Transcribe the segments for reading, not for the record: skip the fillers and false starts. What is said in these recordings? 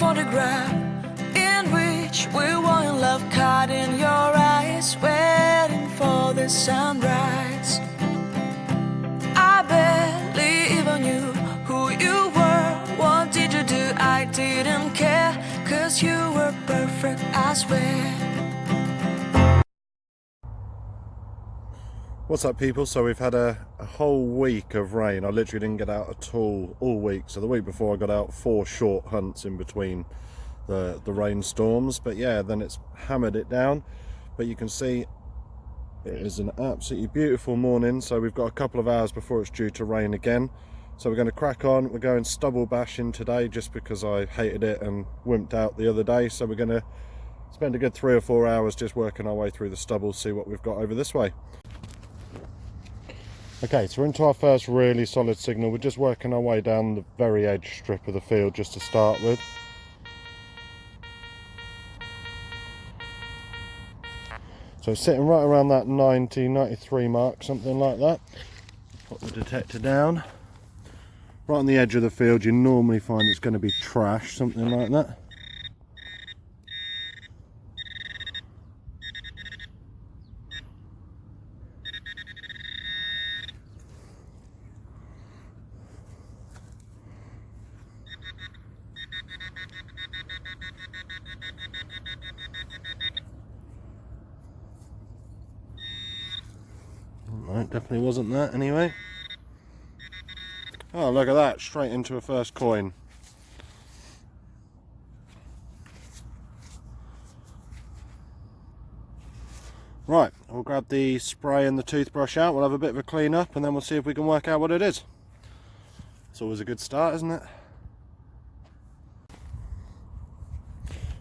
photograph in which we were in love, caught in your eyes, waiting for the sunrise. I barely even knew who you were. What did you do? I didn't care, 'cause you were perfect, I swear. What's up, people? So we've had a whole week of rain. I literally didn't get out at all week. So the week before I got out 4 short hunts in between the rainstorms, but yeah, then it's hammered it down. But you can see it is an absolutely beautiful morning. So we've got a couple of hours before it's due to rain again. So we're going to crack on. We're going stubble bashing today just because I hated it and wimped out the other day. So we're going to spend a good 3 or 4 hours just working our way through the stubble, see what we've got over this way. Okay, so we're into our first really solid signal. We're just working our way down the very edge strip of the field just to start with. So it's sitting right around that 90, 93 mark, something like that. Put the detector down. Right on the edge of the field, you normally find it's going to be trash, something like that. Right, definitely wasn't that anyway. Oh, look at that, straight into a first coin. Right, we'll grab the spray and the toothbrush out, we'll have a bit of a clean up, and then we'll see if we can work out what it is. It's always a good start, isn't it?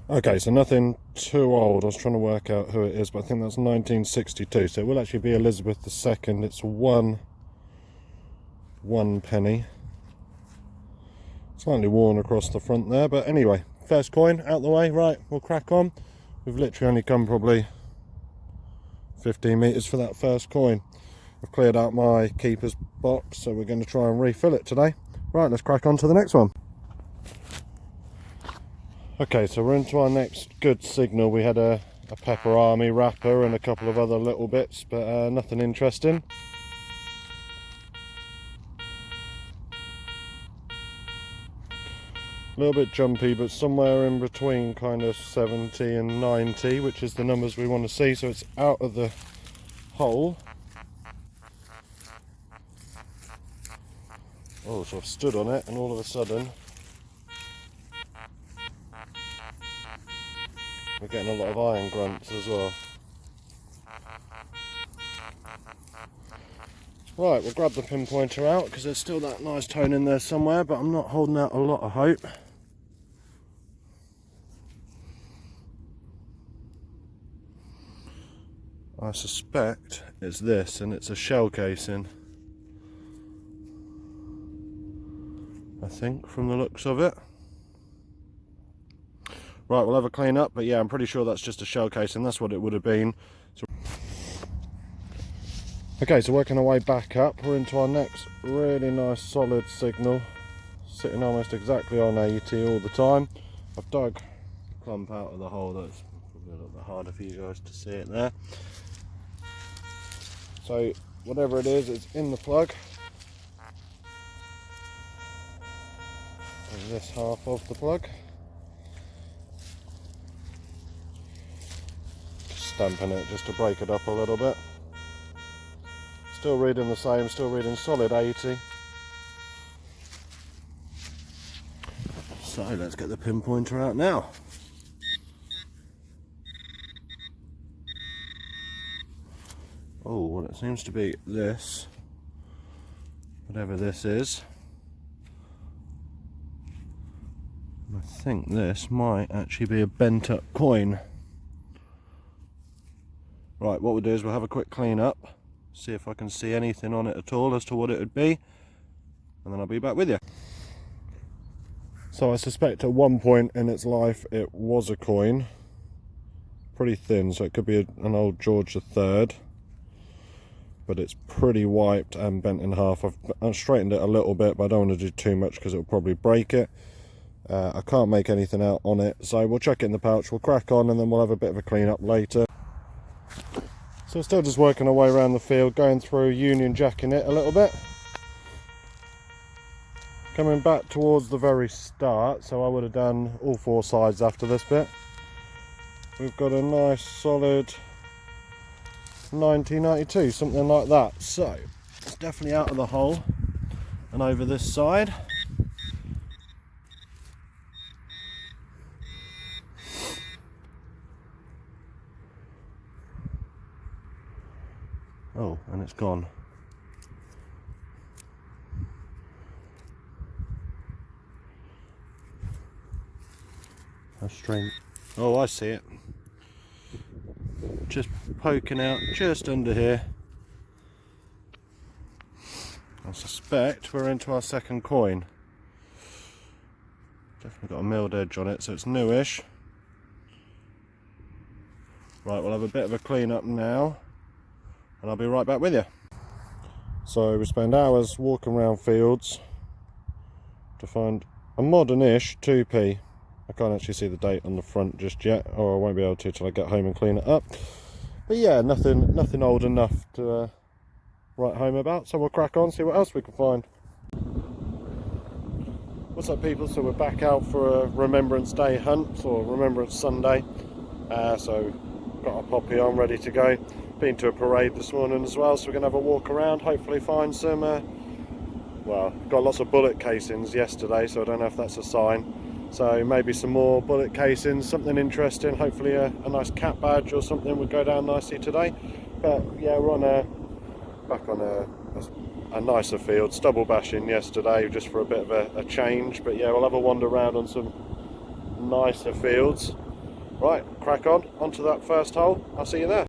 Okay, so nothing too old. I was trying to work out who it is, but I think that's 1962, so it will actually be Elizabeth II. It's one penny. Slightly worn across the front there, but anyway, first coin out the way. Right, we'll crack on. We've literally only come probably 15 metres for that first coin. I've cleared out my keeper's box, so we're going to try and refill it today. Right, let's crack on to the next one. Okay, so we're into our next good signal. We had a Pepper Army wrapper and a couple of other little bits, but nothing interesting. A little bit jumpy, but somewhere in between kind of 70 and 90, which is the numbers we want to see. So it's out of the hole. Oh, so I've stood on it and all of a sudden we're getting a lot of iron grunts as well. Right, we'll grab the pinpointer out because there's still that nice tone in there somewhere, but I'm not holding out a lot of hope. I suspect it's this, and it's a shell casing, I think, from the looks of it. Right, we'll have a clean up, but yeah, I'm pretty sure that's just a shell casing. That's what it would have been. Okay, so working our way back up, we're into our next really nice solid signal, sitting almost exactly on 80 all the time. I've dug the clump out of the hole. That's probably a little bit harder for you guys to see it there. So whatever it is, it's in the plug. And this half of the plug. Stamping it just to break it up a little bit. Still reading the same, still reading solid 80. So let's get the pinpointer out now. Oh, well, it seems to be this, whatever this is. I think this might actually be a bent up coin. Right, what we'll do is we'll have a quick clean up, see if I can see anything on it at all as to what it would be, and then I'll be back with you. So I suspect at one point in its life it was a coin, pretty thin, so it could be an old George III, but it's pretty wiped and bent in half. I've straightened it a little bit, but I don't want to do too much because it'll probably break it. I can't make anything out on it, so we'll chuck it in the pouch, we'll crack on, and then we'll have a bit of a clean up later. So we're still just working our way around the field, going through Union Jacking it a little bit. Coming back towards the very start, so I would have done all 4 sides after this bit. We've got a nice solid 1992, something like that. So it's definitely out of the hole and over this side. Oh, and it's gone. How strange. Oh, I see it. Just poking out just under here. I suspect we're into our second coin. Definitely got a milled edge on it, so it's newish. Right, we'll have a bit of a clean up now, and I'll be right back with you. So we spend hours walking around fields to find a modern-ish 2p. I can't actually see the date on the front just yet, or I won't be able to till I get home and clean it up. But yeah, nothing old enough to write home about, so we'll crack on, see what else we can find. What's up, people? So we're back out for a Remembrance Day hunt, or Remembrance Sunday. So got our poppy on, ready to go. Been to a parade this morning as well, so we're going to have a walk around, hopefully find some, well, got lots of bullet casings yesterday, so I don't know if that's a sign. So maybe some more bullet casings, something interesting, hopefully a nice cat badge or something would go down nicely today. But yeah, we're on back on a nicer field, stubble bashing yesterday just for a bit of a change. But yeah, we'll have a wander around on some nicer fields. Right, crack on, onto that first hole, I'll see you there.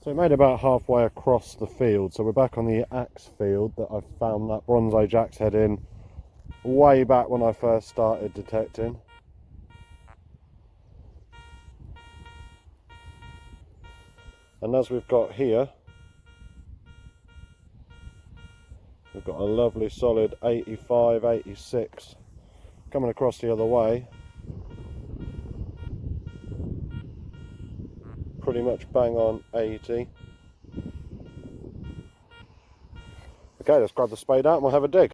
So it made about halfway across the field, so we're back on the axe field that I found that Bronze Age axe head in way back when I first started detecting. And as we've got here, we've got a lovely solid 85, 86 coming across the other way. Pretty much bang on 80. Okay, let's grab the spade out and we'll have a dig.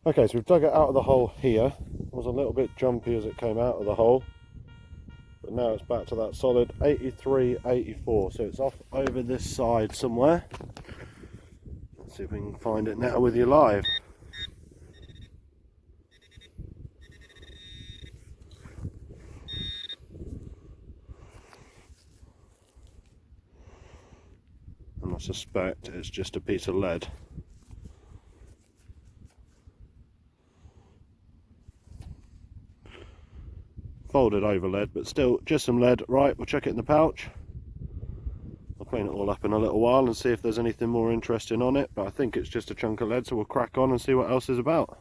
Okay, so we've dug it out of the hole here. It was a little bit jumpy as it came out of the hole, but now it's back to that solid 83, 84. So it's off over this side somewhere. Let's see if we can find it now with you live. And I suspect it's just a piece of lead. Folded over lead, but still just some lead. Right, we'll chuck it in the pouch. I'll clean it all up in a little while and see if there's anything more interesting on it, but I think it's just a chunk of lead, so we'll crack on and see what else is about.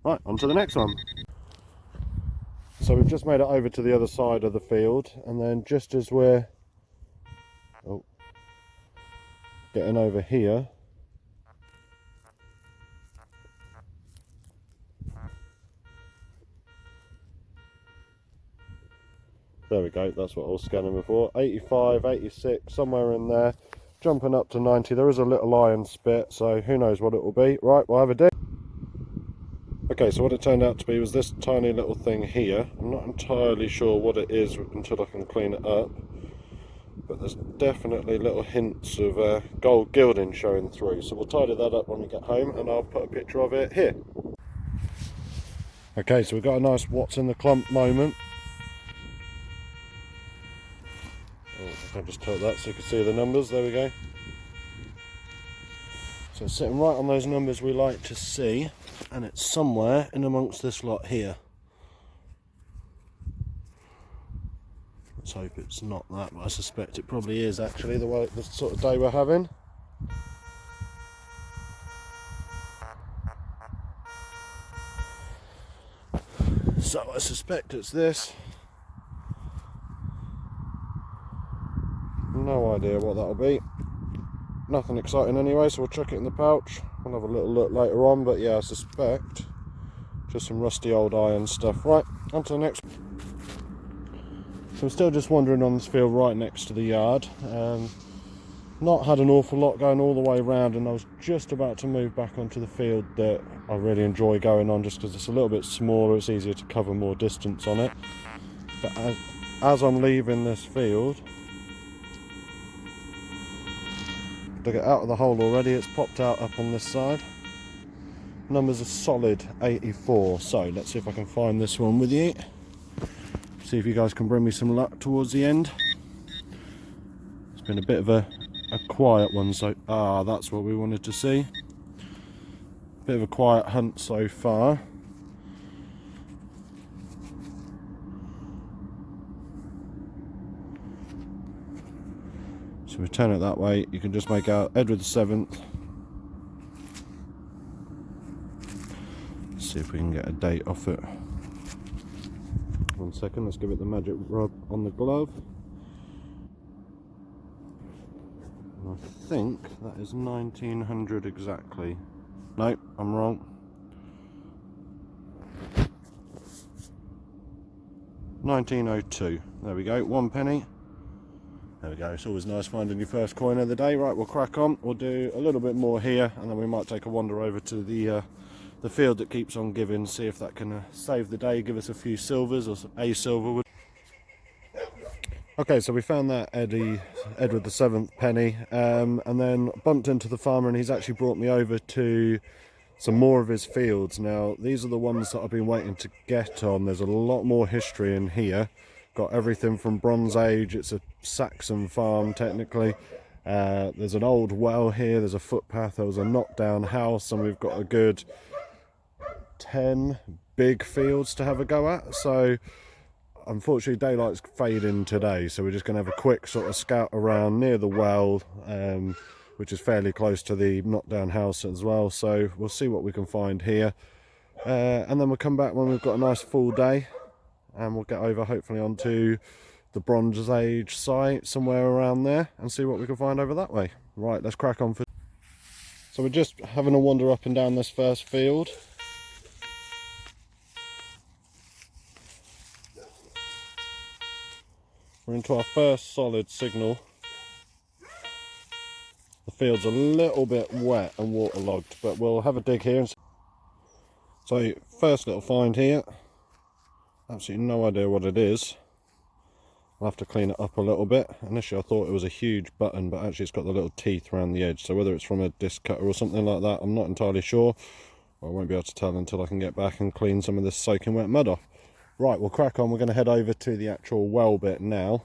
Right, on to the next one. So we've just made it over to the other side of the field, and then just as we're getting over here, there we go, that's what I was scanning before. 85, 86, somewhere in there, jumping up to 90. There is a little iron spit, so who knows what it will be. Right, we'll have a dig. Okay, so what it turned out to be was this tiny little thing here. I'm not entirely sure what it is until I can clean it up, but there's definitely little hints of gold gilding showing through. So we'll tidy that up when we get home, and I'll put a picture of it here. Okay, so we've got a nice what's in the clump moment. Oh, I'll just tilt that so you can see the numbers. There we go. So it's sitting right on those numbers we like to see, and it's somewhere in amongst this lot here. Let's hope it's not that, but I suspect it probably is actually, the sort of day we're having. So I suspect it's this. No idea what that'll be. Nothing exciting anyway, so we'll chuck it in the pouch. We'll have a little look later on, but yeah, I suspect Just some rusty old iron stuff. Right, on to the next. So I'm still just wandering on this field right next to the yard. Not had an awful lot going all the way around, and I was just about to move back onto the field that I really enjoy going on, just because it's a little bit smaller, it's easier to cover more distance on it. But as I'm leaving this field, to get out of the hole already, it's popped out up on this side. Numbers are solid 84, so let's see if I can find this one with you. See if you guys can bring me some luck towards the end. It's been a bit of a quiet one, so that's what we wanted to see. Bit of a quiet hunt so far. So we turn it that way, you can just make out Edward VII. See if we can get a date off it. 1 second, let's give it the magic rub on the glove. And I think that is 1900 exactly. No, I'm wrong. 1902. There we go, 1 penny. There we go, it's always nice finding your first coin of the day. Right, we'll crack on. We'll do a little bit more here, and then we might take a wander over to the field that keeps on giving, see if that can save the day, give us a few silvers, or a silver. Okay, so we found that Edward VII penny, and then bumped into the farmer, and he's actually brought me over to some more of his fields. Now, these are the ones that I've been waiting to get on. There's a lot more history in here. Got everything from Bronze Age, it's a Saxon farm technically. There's an old well here, there's a footpath, there was a knockdown house, and we've got a good 10 big fields to have a go at. So unfortunately daylight's fading today, so we're just going to have a quick sort of scout around near the well, which is fairly close to the knockdown house as well. So we'll see what we can find here, and then we'll come back when we've got a nice full day, and we'll get over hopefully onto the Bronze Age site somewhere around there and see what we can find over that way. Right, let's crack on. So we're just having a wander up and down this first field. We're into our first solid signal. The field's a little bit wet and waterlogged, but we'll have a dig here. So first little find here, absolutely no idea what it is. I'll have to clean it up a little bit. Initially I thought it was a huge button, but actually it's got the little teeth around the edge, so whether it's from a disc cutter or something like that, I'm not entirely sure. I won't be able to tell until I can get back and clean some of this soaking wet mud off. Right, we'll crack on. We're going to head over to the actual well bit now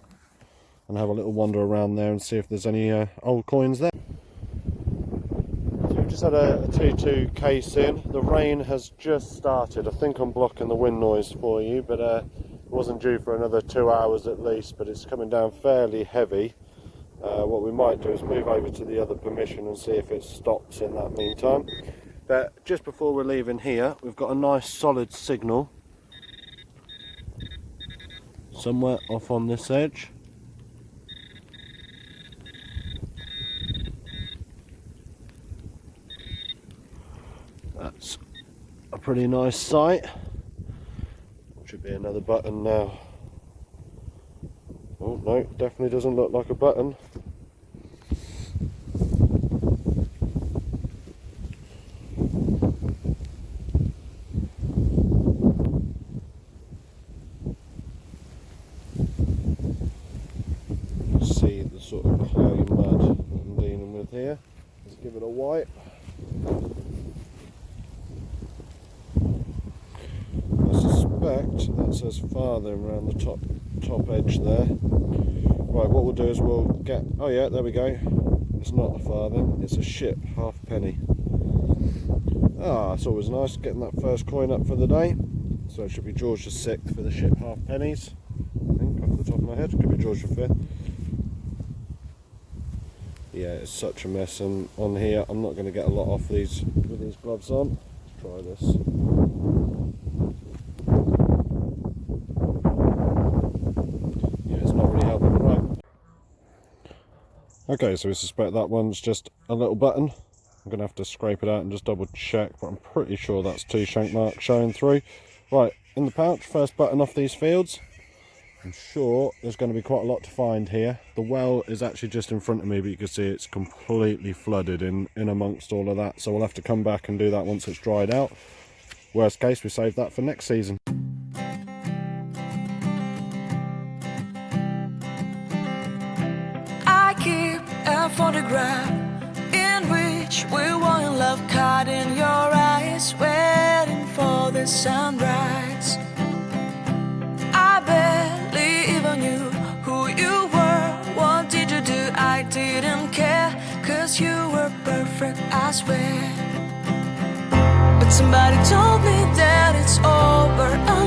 and have a little wander around there and see if there's any old coins there. So we've just had a 2-2 case in. The rain has just started. I think I'm blocking the wind noise for you, but it wasn't due for another 2 hours at least, but it's coming down fairly heavy. What we might do is move over to the other permission and see if it stops in that meantime. But just before we're leaving here, we've got a nice solid signal somewhere off on this edge. That's a pretty nice sight. Should be another button now. Oh no, definitely doesn't look like a button. See the sort of clay mud that I'm dealing with here. Let's give it a wipe. I suspect that says farthing around the top edge there. Right, what we'll do is we'll get, oh yeah, there we go. It's not a farthing, it's a ship halfpenny. It's always nice getting that first coin up for the day. So it should be George VI for the ship halfpennies. I think off the top of my head, could be George V. Yeah, it's such a mess, and on here I'm not going to get a lot off these with these gloves on. Let's try this. Yeah, it's not really helping. Right. Okay, so we suspect that one's just a little button. I'm going to have to scrape it out and just double check, but I'm pretty sure that's 2 shank marks showing through. Right, in the pouch, first button off these fields. I'm sure there's going to be quite a lot to find here. The well is actually just in front of me, but you can see it's completely flooded in amongst all of that. So we'll have to come back and do that once it's dried out. Worst case, we save that for next season. I keep a photograph in which we were in love, caught in your eyes, waiting for the sunrise. I barely even knew who you were. What did you do? I didn't care, 'cause you were perfect, I swear. But somebody told me that it's over.